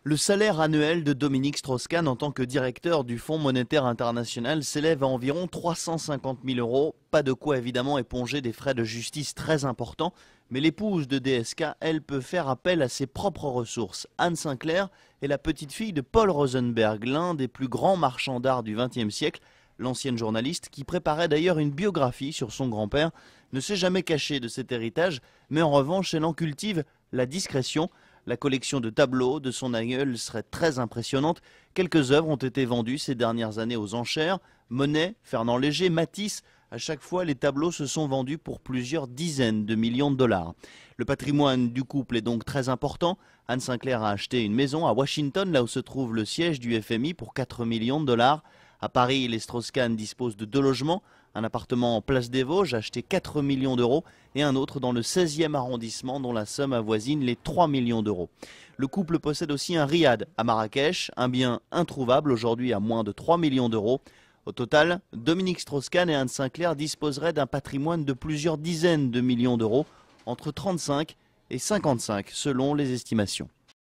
Le salaire annuel de Dominique Strauss-Kahn en tant que directeur du Fonds monétaire international s'élève à environ 350 000 euros. Pas de quoi évidemment éponger des frais de justice très importants, mais l'épouse de DSK, elle, peut faire appel à ses propres ressources. Anne Sinclair est la petite fille de Paul Rosenberg, l'un des plus grands marchands d'art du XXe siècle. L'ancienne journaliste, qui préparait d'ailleurs une biographie sur son grand-père, ne s'est jamais cachée de cet héritage, mais en revanche elle en cultive la discrétion. La collection de tableaux de son aïeul serait très impressionnante. Quelques œuvres ont été vendues ces dernières années aux enchères. Monet, Fernand Léger, Matisse, à chaque fois les tableaux se sont vendus pour plusieurs dizaines de millions de dollars. Le patrimoine du couple est donc très important. Anne Sinclair a acheté une maison à Washington, là où se trouve le siège du FMI, pour 4 millions de dollars. À Paris, les Strauss-Kahn disposent de 2 logements, un appartement en place des Vosges acheté 4 millions d'euros et un autre dans le 16e arrondissement dont la somme avoisine les 3 millions d'euros. Le couple possède aussi un riad à Marrakech, un bien introuvable aujourd'hui à moins de 3 millions d'euros. Au total, Dominique Strauss-Kahn et Anne Sinclair disposeraient d'un patrimoine de plusieurs dizaines de millions d'euros, entre 35 et 55 selon les estimations.